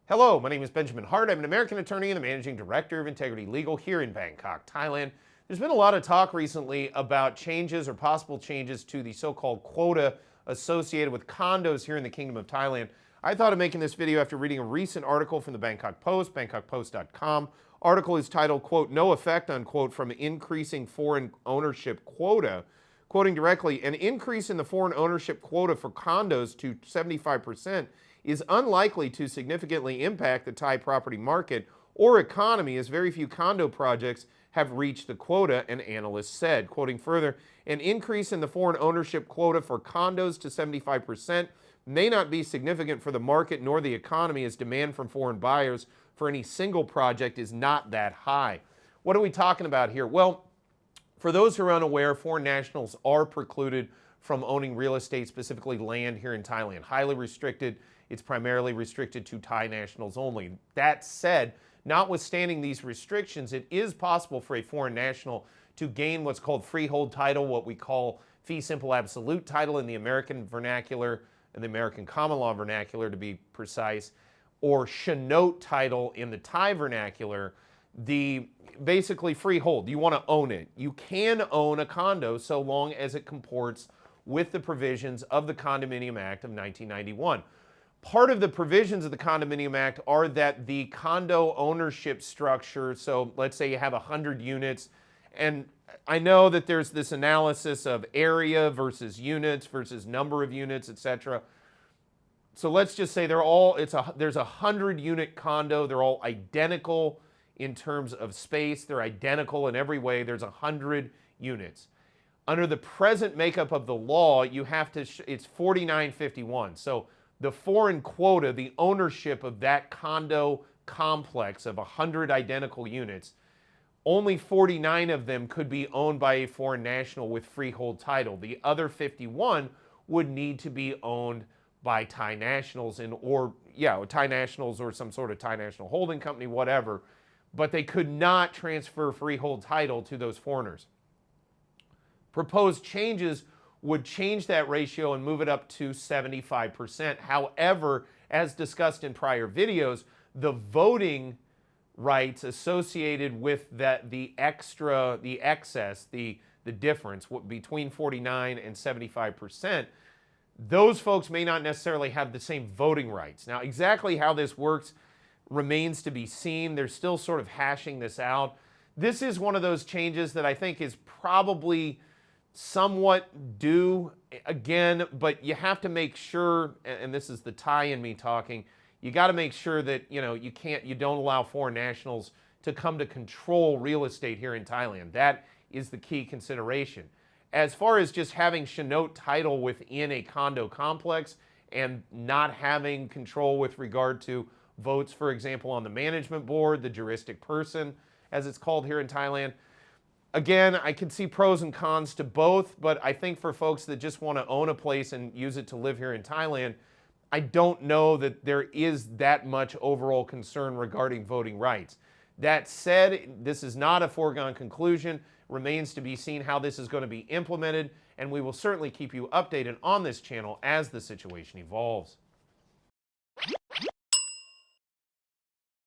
Hello, my name is Benjamin Hart. I'm an American attorney and the managing director of Integrity Legal here in Bangkok, Thailand. There's been a lot of talk recently about changes or possible changes to the so-called quota associated with condos here in the Kingdom of Thailand. I thought of making this video after reading a recent article from the Bangkok Post, bangkokpost.com. Article is titled, quote, "No effect," unquote, from increasing foreign ownership quota. Quoting directly, an increase in the foreign ownership quota for condos to 75% is unlikely to significantly impact the Thai property market or economy, as very few condo projects have reached the quota, an analyst said. Quoting further, an increase in the foreign ownership quota for condos to 75% may not be significant for the market nor the economy, as demand from foreign buyers for any single project is not that high. What are we talking about here? Well, for those who are unaware, foreign nationals are precluded from owning real estate, specifically land here in Thailand. Highly restricted. It's primarily restricted to Thai nationals only. That said, notwithstanding these restrictions, it is possible for a foreign national to gain what's called freehold title, what we call fee simple absolute title in the American vernacular, and the American common law vernacular to be precise, or shenote title in the Thai vernacular, the basically freehold. You want to own it. You can own a condo so long as it comports with the provisions of the Condominium Act of 1991. Part of the provisions of the Condominium Act are that the condo ownership structure, so let's say you have 100 units, and I know that there's this analysis of area versus units versus number of units, etc. So let's just say there's a 100-unit condo. They're all identical in terms of space. They're identical in every way. There's 100 units. Under the present makeup of the law, you have to, it's 4951. So the foreign quota, the ownership of that condo complex of 100 identical units, only 49 of them could be owned by a foreign national with freehold title. The other 51 would need to be owned by Thai nationals Thai nationals or some sort of Thai national holding company, whatever, but they could not transfer freehold title to those foreigners. Proposed changes would change that ratio and move it up to 75%. However, as discussed in prior videos, the voting rights associated with the difference between 49 and 75%, those folks may not necessarily have the same voting rights. Now, exactly how this works remains to be seen. They're still sort of hashing this out. This is one of those changes that I think is probably somewhat due again, but you have to make sure, and this is the Thai in me talking, you got to make sure that you don't allow foreign nationals to come to control real estate here in Thailand. That is the key consideration. As far as just having shenote title within a condo complex and not having control with regard to votes, for example, on the management board, the juristic person, as it's called here in Thailand, again, I can see pros and cons to both, but I think for folks that just want to own a place and use it to live here in Thailand, I don't know that there is that much overall concern regarding voting rights. That said, this is not a foregone conclusion. Remains to be seen how this is going to be implemented, and we will certainly keep you updated on this channel as the situation evolves.